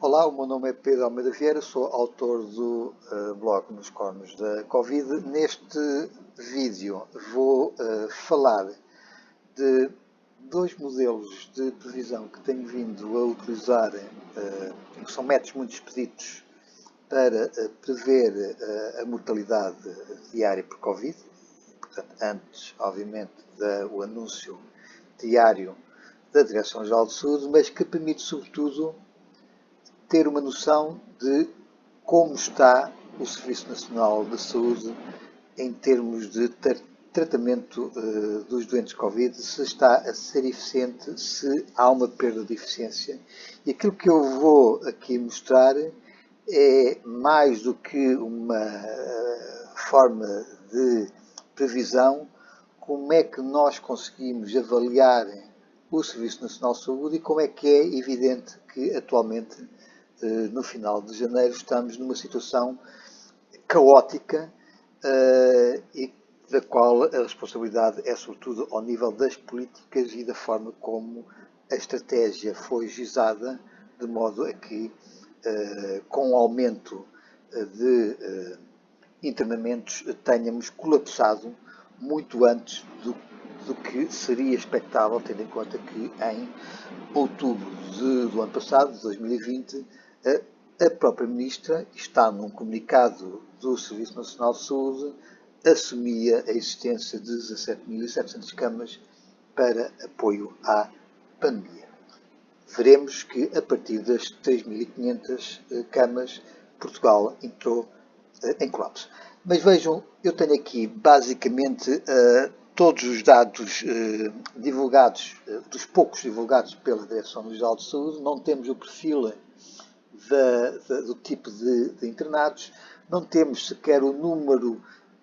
Olá, o meu nome é Pedro Almeida Vieira, sou autor do blog Nos Cornos da Covid. Neste vídeo vou falar de dois modelos de previsão que tenho vindo a utilizar, que são métodos muito expeditos para prever a mortalidade diária por Covid. Portanto, antes, obviamente, do anúncio diário da Direção-Geral de Saúde, mas que permite, sobretudo, ter uma noção de como está o Serviço Nacional de Saúde em termos de tratamento dos doentes Covid, se está a ser eficiente, se há uma perda de eficiência. E aquilo que eu vou aqui mostrar é mais do que uma forma de previsão, como é que nós conseguimos avaliar o Serviço Nacional de Saúde e como é que é evidente que atualmente, no final de janeiro, estamos numa situação caótica e da qual a responsabilidade é sobretudo ao nível das políticas e da forma como a estratégia foi gizada, de modo a que, com o aumento de internamentos, tenhamos colapsado muito antes do que seria expectável, tendo em conta que em outubro do ano passado, de 2020, a própria Ministra, está num comunicado do Serviço Nacional de Saúde, assumia a existência de 17.700 camas para apoio à pandemia. Veremos que, a partir das 3.500 camas, Portugal entrou em colapso. Mas vejam, eu tenho aqui basicamente todos os dados divulgados, dos poucos divulgados pela Direção-Geral de Saúde. Não temos o perfil do tipo de internados, não temos sequer o número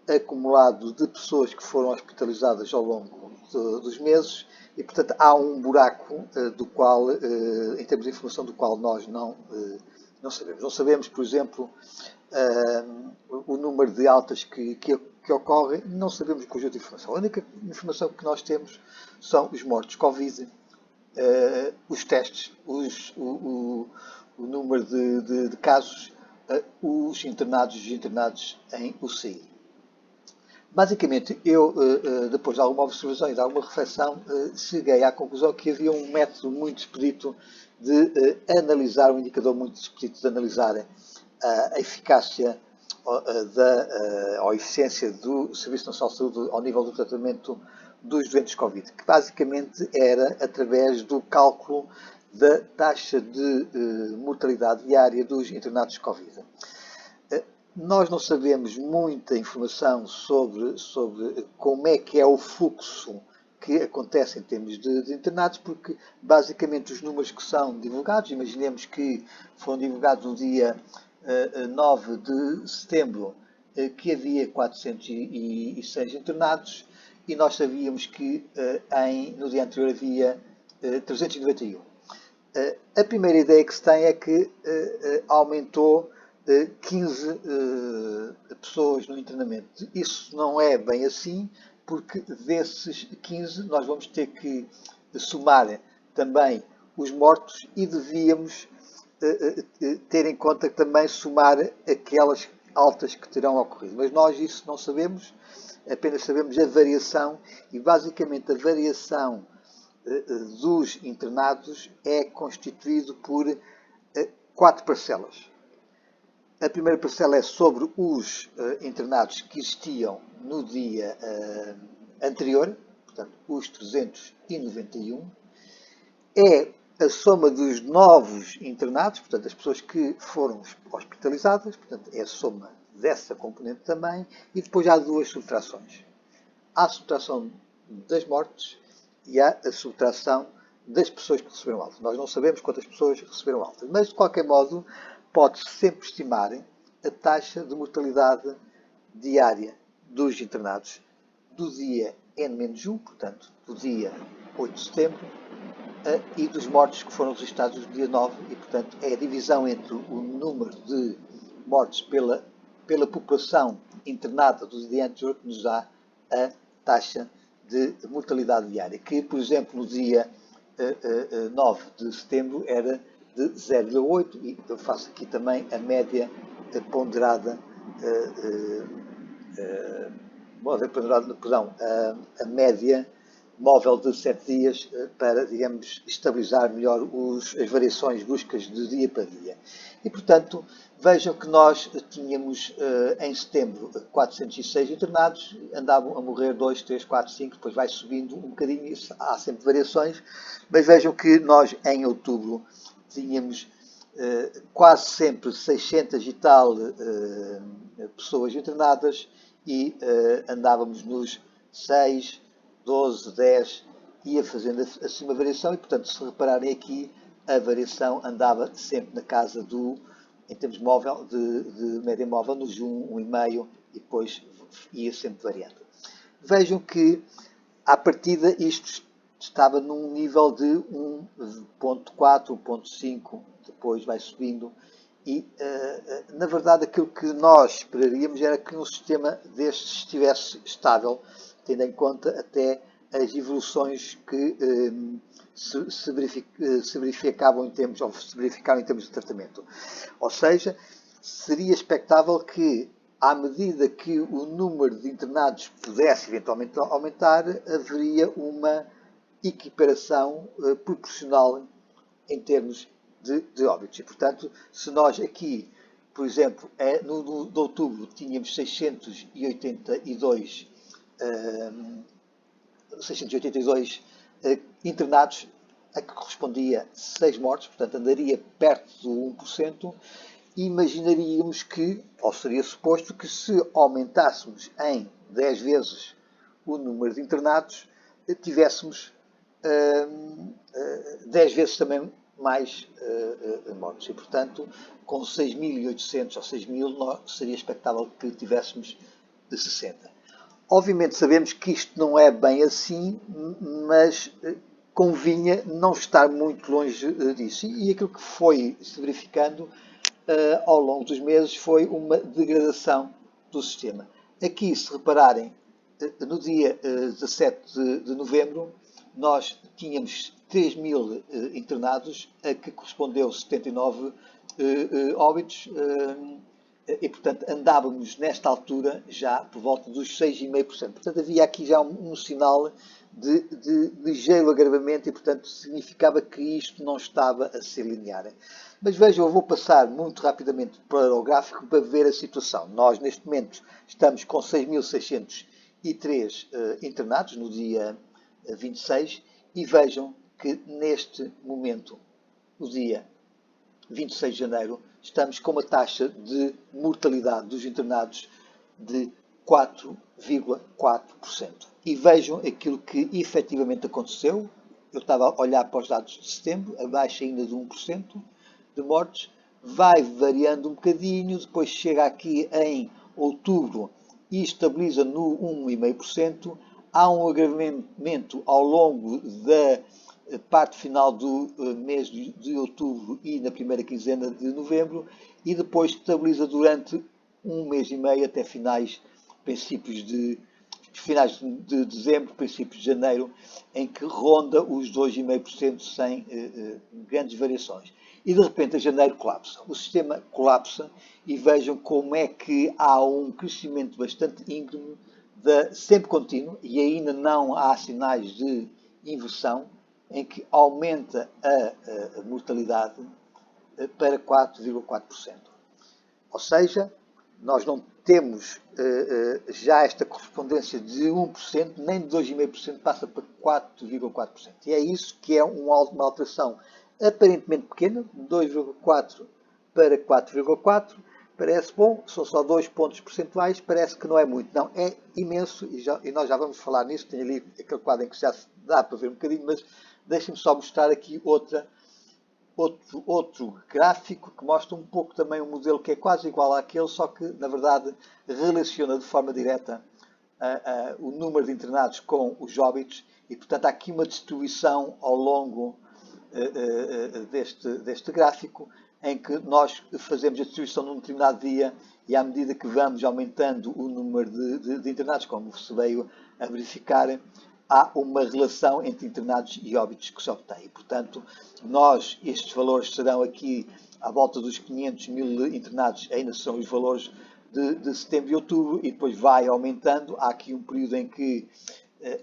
acumulado de pessoas que foram hospitalizadas ao longo dos meses e, portanto, há um buraco do qual, em termos de informação, do qual nós não sabemos. Não sabemos, por exemplo, o número de altas que ocorrem, não sabemos o conjunto de informação. A única informação que nós temos são os mortos Covid, os testes, o número de casos, os internados em UCI. Basicamente, eu, depois de alguma observação e de alguma reflexão, cheguei à conclusão que havia um método muito expedito de analisar, um indicador muito expedito de analisar a eficácia ou a eficiência do Serviço Nacional de Saúde ao nível do tratamento dos doentes Covid, que basicamente era através do cálculo da taxa de mortalidade diária dos internados Covid. Nós não sabemos muita informação sobre como é que é o fluxo que acontece em termos de internados, porque basicamente os números que são divulgados, imaginemos que foram divulgados no dia 9 de setembro, que havia 406 internados, e nós sabíamos que no dia anterior havia 391. A primeira ideia que se tem é que aumentou 15 pessoas no internamento. Isso não é bem assim, porque desses 15 nós vamos ter que somar também os mortos e devíamos ter em conta também somar aquelas altas que terão ocorrido. Mas nós isso não sabemos, apenas sabemos a variação e basicamente a variação dos internados é constituído por 4 parcelas. A primeira parcela é sobre os internados que existiam no dia anterior, portanto, os 391. É a soma dos novos internados, portanto, as pessoas que foram hospitalizadas, portanto, é a soma dessa componente também, e depois há duas subtrações. Há a subtração das mortes e há a subtração das pessoas que receberam alta. Nós não sabemos quantas pessoas receberam alta, mas, de qualquer modo, pode-se sempre estimar a taxa de mortalidade diária dos internados do dia N-1, portanto, do dia 8 de setembro, e dos mortos que foram registrados no dia 9, e, portanto, é a divisão entre o número de mortos pela população internada do dia anterior que nos dá a taxa de mortalidade diária, que, por exemplo, no dia 9 de setembro era de 0,8 e eu faço aqui também a média ponderada, a média móvel de 7 dias para, digamos, estabilizar melhor as variações bruscas de dia para dia. E, portanto, vejam que nós tínhamos em setembro 406 internados, andavam a morrer 2, 3, 4, 5, depois vai subindo um bocadinho, há sempre variações, mas vejam que nós em outubro tínhamos quase sempre 600 e tal pessoas internadas e andávamos nos 6, 12, 10, ia fazendo assim uma variação e, portanto, se repararem aqui, a variação andava sempre na casa do, em termos móvel, de média móvel, nos 1,5 e depois ia sempre variando. Vejam que, à partida, isto estava num nível de 1,4, 1,5, depois vai subindo e, na verdade, aquilo que nós esperaríamos era que um sistema destes estivesse estável, tendo em conta até as evoluções que se verificavam em termos, ou se verificaram em termos de tratamento. Ou seja, seria expectável que, à medida que o número de internados pudesse eventualmente aumentar, haveria uma equiparação proporcional em termos de óbitos. E, portanto, se nós aqui, por exemplo, de outubro tínhamos 682 internados, a que correspondia 6 mortes, portanto andaria perto do 1%, imaginaríamos que, ou seria suposto que se aumentássemos em 10 vezes o número de internados, tivéssemos 10 vezes também mais mortes. E, portanto, com 6.800 ou 6.000, seria expectável que tivéssemos de 60. Obviamente sabemos que isto não é bem assim, mas convinha não estar muito longe disso. E aquilo que foi se verificando ao longo dos meses foi uma degradação do sistema. Aqui, se repararem, no dia 17 de novembro, nós tínhamos 3.000 internados, a que correspondeu 79 óbitos, e, portanto, andávamos nesta altura já por volta dos 6,5%. Portanto, havia aqui já um sinal de ligeiro agravamento e, portanto, significava que isto não estava a ser linear. Mas vejam, eu vou passar muito rapidamente para o gráfico para ver a situação. Nós, neste momento, estamos com 6.603 internados no dia 26 e vejam que neste momento, no dia 26 de janeiro, estamos com uma taxa de mortalidade dos internados de 4,4%. E vejam aquilo que efetivamente aconteceu. Eu estava a olhar para os dados de setembro, abaixo ainda de 1% de mortes, vai variando um bocadinho, depois chega aqui em outubro e estabiliza no 1,5%. Há um agravamento ao longo da parte final do mês de outubro e na primeira quinzena de novembro e depois estabiliza durante um mês e meio até princípios de dezembro, princípios de janeiro, em que ronda os 2,5% sem grandes variações. E de repente a janeiro colapsa. O sistema colapsa e vejam como é que há um crescimento bastante íngreme, sempre contínuo, e ainda não há sinais de inversão, em que aumenta a mortalidade para 4,4%. Ou seja, nós não temos já esta correspondência de 1%, nem de 2,5%, passa para 4,4%. E é isso que é uma alteração aparentemente pequena, de 2,4% para 4,4%. Parece bom, são só 2 pontos percentuais, parece que não é muito. Não, é imenso e nós já vamos falar nisso. Tenho ali aquele quadro em que já dá para ver um bocadinho, mas deixem-me só mostrar aqui outro gráfico que mostra um pouco também um modelo que é quase igual àquele, só que, na verdade, relaciona de forma direta o número de internados com os óbitos e, portanto, há aqui uma distribuição ao longo deste gráfico em que nós fazemos a distribuição num determinado dia e à medida que vamos aumentando o número de internados, como se veio a verificar, há uma relação entre internados e óbitos que se obtém. E, portanto, estes valores serão aqui à volta dos 500 mil internados, ainda são os valores de setembro e outubro, e depois vai aumentando. Há aqui um período em que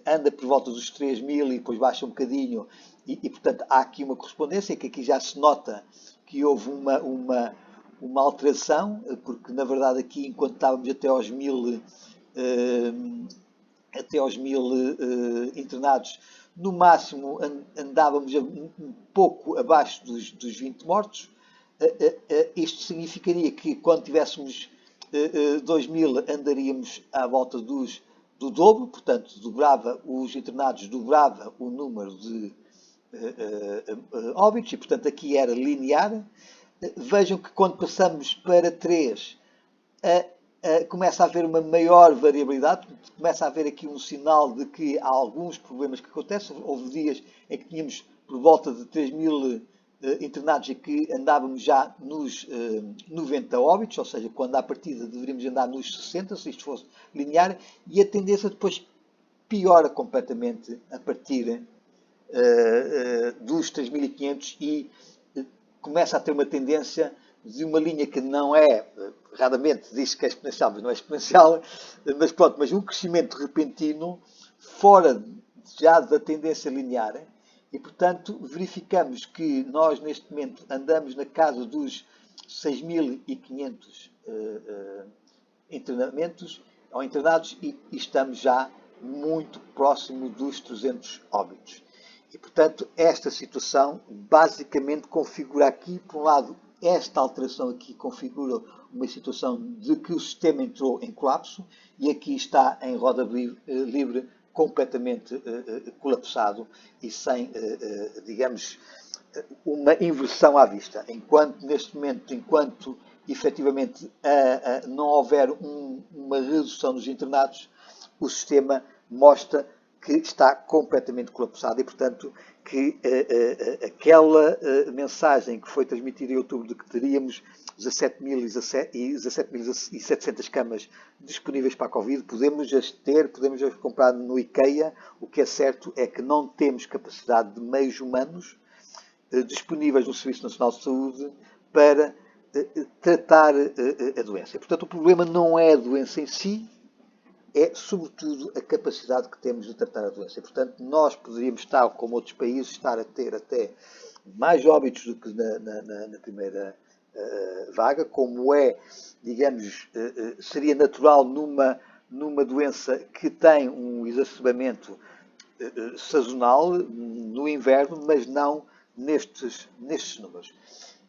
anda por volta dos 3 mil e depois baixa um bocadinho, e portanto há aqui uma correspondência, que aqui já se nota que houve uma alteração, porque na verdade aqui, enquanto estávamos até aos 1000 internados, no máximo andávamos um pouco abaixo dos 20 mortos. Isto significaria que quando tivéssemos 2000 andaríamos à volta do dobro, portanto dobrava os internados, dobrava o número de óbitos, e portanto aqui era linear. Vejam que quando passamos para 3, começa a haver uma maior variabilidade, começa a haver aqui um sinal de que há alguns problemas que acontecem. Houve dias em que tínhamos por volta de 3 mil internados e que andávamos já nos 90 óbitos, ou seja, quando à partida deveríamos andar nos 60, se isto fosse linear, e a tendência depois piora completamente a partir dos 3.500 e começa a ter uma tendência de uma linha que não é, raramente diz que é exponencial, mas não é exponencial, mas pronto, mas um crescimento repentino fora já da tendência linear, e portanto verificamos que nós neste momento andamos na casa dos 6.500 internamentos ou internados, e estamos já muito próximo dos 300 óbitos. E, portanto, esta situação basicamente configura aqui, por um lado, esta alteração aqui configura uma situação de que o sistema entrou em colapso, e aqui está em roda livre completamente colapsado e sem, digamos, uma inversão à vista. Enquanto, neste momento, enquanto efetivamente não houver uma redução dos internados, o sistema mostra que está completamente colapsado, e, portanto, que aquela mensagem que foi transmitida em outubro de que teríamos 17.700 camas disponíveis para a Covid, podemos as ter, podemos as comprar no IKEA. O que é certo é que não temos capacidade de meios humanos disponíveis no Serviço Nacional de Saúde para tratar a doença. Portanto, o problema não é a doença em si, é, sobretudo, a capacidade que temos de tratar a doença. E, portanto, nós poderíamos estar, como outros países, estar a ter até mais óbitos do que na primeira vaga, como é, digamos, seria natural numa doença que tem um exacerbamento sazonal no inverno, mas não nestes números.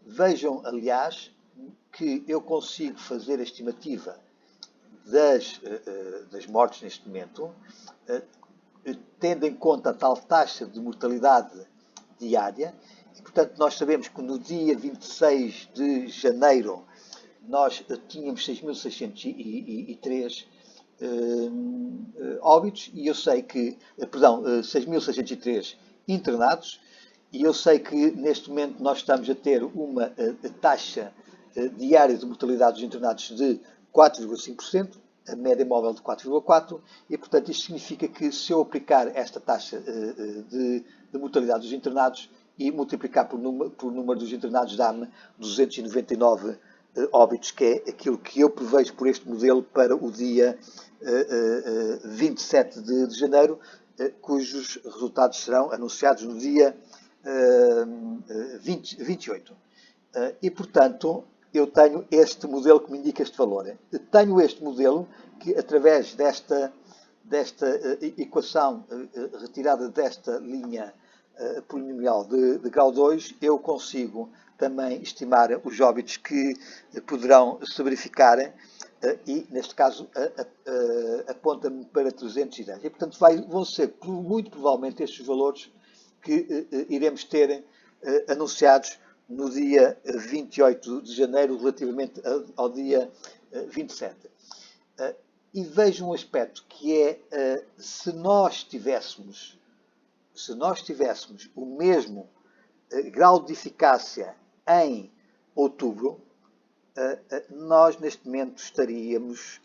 Vejam, aliás, que eu consigo fazer a estimativa das mortes neste momento, tendo em conta a tal taxa de mortalidade diária. E, portanto, nós sabemos que no dia 26 de janeiro nós tínhamos 6.603 óbitos, e eu sei que, perdão, 6.603 internados, e eu sei que neste momento nós estamos a ter uma taxa diária de mortalidade dos internados de 4,5%, a média móvel de 4,4%, e portanto isto significa que, se eu aplicar esta taxa de mortalidade dos internados e multiplicar por número dos internados, dá-me 299 óbitos, que é aquilo que eu prevejo por este modelo para o dia 27 de janeiro, cujos resultados serão anunciados no dia 28. E, portanto, eu tenho este modelo que me indica este valor. Tenho este modelo que, através desta equação retirada desta linha polinomial de grau 2, eu consigo também estimar os óbitos que poderão se verificar, e, neste caso, aponta-me para 310. E, portanto, vão ser muito provavelmente estes valores que iremos ter anunciados no dia 28 de janeiro, relativamente ao dia 27. E vejo um aspecto que é, se nós tivéssemos o mesmo grau de eficácia em outubro, nós neste momento estaríamos,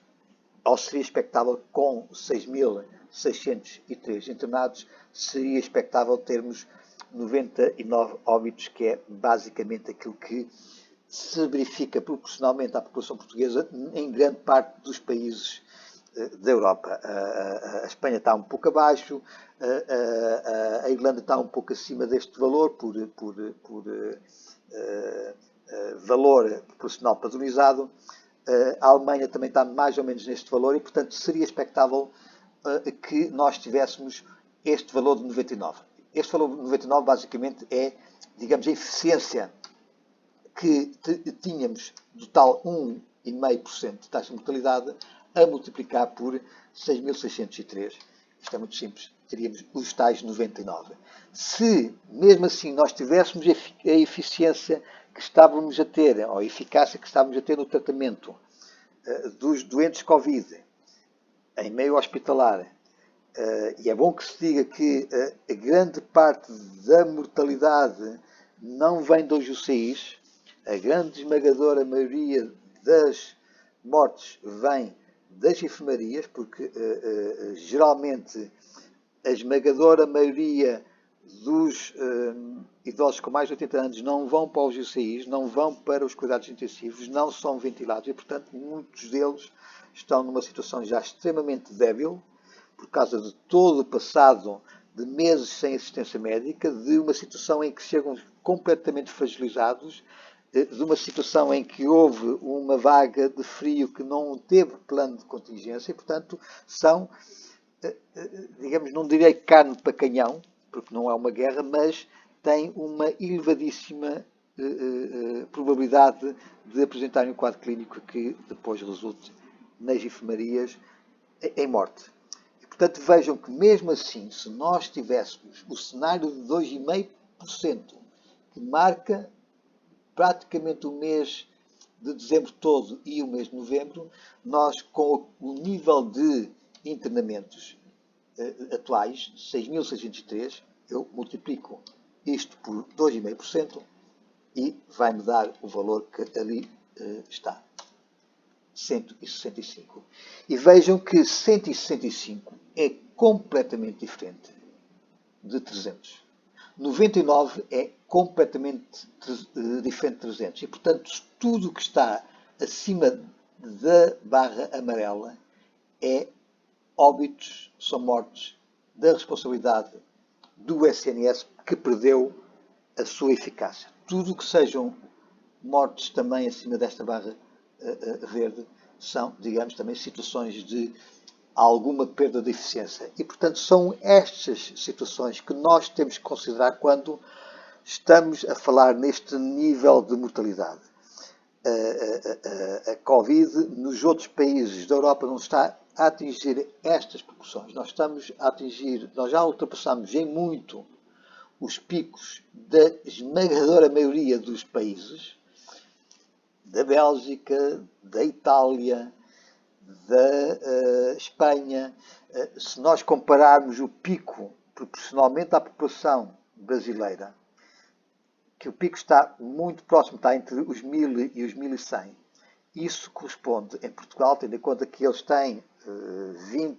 ou seria expectável, com 6.000 603 internados, seria expectável termos 99 óbitos, que é basicamente aquilo que se verifica proporcionalmente à população portuguesa em grande parte dos países da Europa. A Espanha está um pouco abaixo, a Irlanda está um pouco acima deste valor por valor proporcional padronizado, a Alemanha também está mais ou menos neste valor e, portanto, seria expectável que nós tivéssemos este valor de 99. Este valor de 99 basicamente é, digamos, a eficiência que tínhamos do tal 1,5% de taxa de mortalidade a multiplicar por 6.603. Isto é muito simples. Teríamos os tais 99. Se, mesmo assim, nós tivéssemos a eficiência que estávamos a ter, ou a eficácia que estávamos a ter no tratamento dos doentes Covid em meio hospitalar, e é bom que se diga que a grande parte da mortalidade não vem dos UCIs, a grande esmagadora maioria das mortes vem das enfermarias, porque geralmente a esmagadora maioria dos idosos com mais de 80 anos não vão para os UCIs, não vão para os cuidados intensivos, não são ventilados e, portanto, muitos deles estão numa situação já extremamente débil, por causa de todo o passado de meses sem assistência médica, de uma situação em que chegam completamente fragilizados, de uma situação em que houve uma vaga de frio que não teve plano de contingência e, portanto, são, digamos, não direi carne para canhão, porque não é uma guerra, mas têm uma elevadíssima probabilidade de apresentarem um quadro clínico que depois resulte nas enfermarias em morte. E, portanto, vejam que mesmo assim, se nós tivéssemos o cenário de 2,5%, que marca praticamente o mês de dezembro todo e o mês de novembro, nós, com o nível de internamentos atuais, 6.603, eu multiplico isto por 2,5% e vai-me dar o valor que ali está. 165. E vejam que 165 é completamente diferente de 300. 99 é completamente diferente de 300. E, portanto, tudo o que está acima da barra amarela é óbitos, são mortes da responsabilidade do SNS, que perdeu a sua eficácia. Tudo o que sejam mortes também acima desta barra verde são, digamos, também situações de alguma perda de eficiência. E, portanto, são estas situações que nós temos que considerar quando estamos a falar neste nível de mortalidade. A Covid, nos outros países da Europa, não está a atingir estas proporções. Nós já ultrapassamos em muito os picos da esmagadora maioria dos países, da Bélgica, da Itália, da Espanha. Se nós compararmos o pico proporcionalmente à população brasileira, que o pico está muito próximo, está entre os 1.000 e os 1.100, isso corresponde em Portugal, tendo em conta que eles têm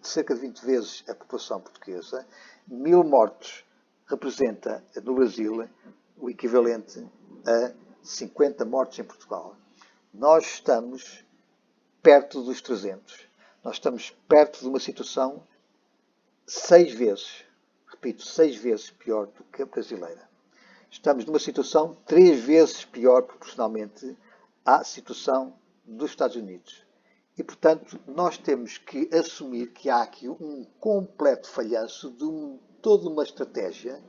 cerca de 20 vezes a população portuguesa, 1.000 mortos representa no Brasil o equivalente a 50 mortos em Portugal. Nós estamos perto dos 300. Nós estamos perto de uma situação 6 vezes, repito, 6 vezes pior do que a brasileira. Estamos numa situação 3 vezes pior proporcionalmente à situação dos Estados Unidos. E, portanto, nós temos que assumir que há aqui um completo falhanço de toda uma estratégia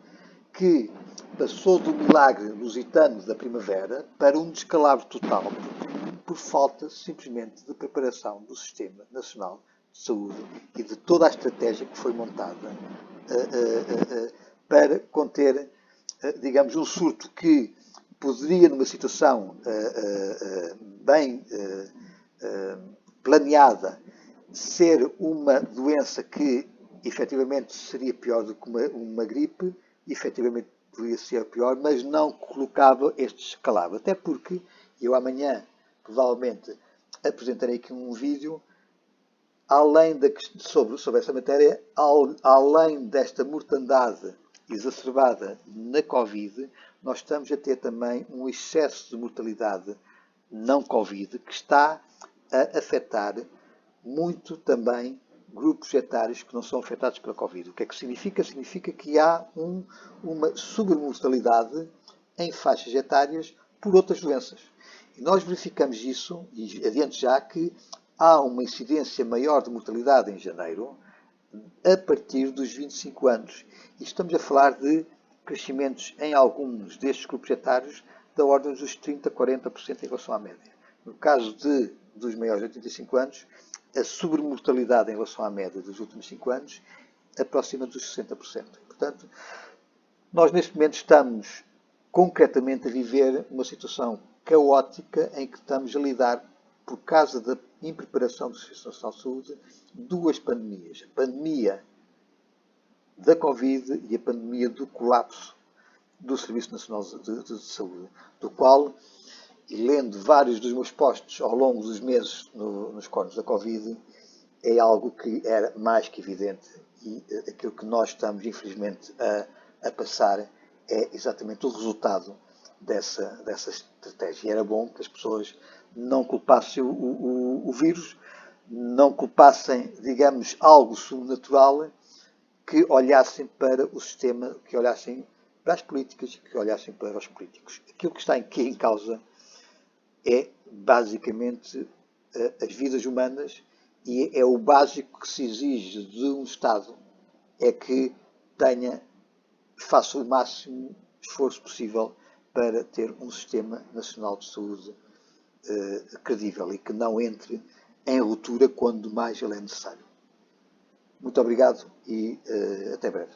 que passou do milagre lusitano da primavera para um descalabro total por falta simplesmente de preparação do Sistema Nacional de Saúde e de toda a estratégia que foi montada para conter, digamos, um surto que poderia, numa situação bem planeada, ser uma doença que efetivamente seria pior do que uma gripe, efetivamente poderia ser pior, mas não colocava este descalabro. Até porque eu amanhã provavelmente apresentarei aqui um vídeo além sobre essa matéria, além desta mortandade exacerbada na Covid, nós estamos a ter também um excesso de mortalidade não Covid que está a afetar muito também grupos etários que não são afetados pela Covid. O que é que significa? Significa que há uma sobremortalidade em faixas etárias por outras doenças. E nós verificamos isso, e adiante já, que há uma incidência maior de mortalidade em janeiro a partir dos 25 anos. E estamos a falar de crescimentos em alguns destes grupos etários da ordem dos 30% a 40% em relação à média. No caso dos maiores de 85 anos, a sobremortalidade em relação à média dos últimos 5 anos aproxima dos 60%. Portanto, nós neste momento estamos concretamente a viver uma situação caótica em que estamos a lidar, por causa da impreparação do Serviço Nacional de Saúde, duas pandemias. A pandemia da Covid e a pandemia do colapso do Serviço Nacional de Saúde, do qual, e lendo vários dos meus posts ao longo dos meses nos cornos da Covid, é algo que era mais que evidente, e aquilo que nós estamos, infelizmente, a passar é exatamente o resultado dessa estratégia. E era bom que as pessoas não culpassem o vírus, não culpassem, digamos, algo sobrenatural, que olhassem para o sistema, que olhassem para as políticas, que olhassem para os políticos. Aquilo que está aqui em causa é, basicamente, as vidas humanas, e é o básico que se exige de um Estado, é que faça o máximo esforço possível para ter um sistema nacional de saúde credível e que não entre em ruptura quando mais ele é necessário. Muito obrigado e até breve.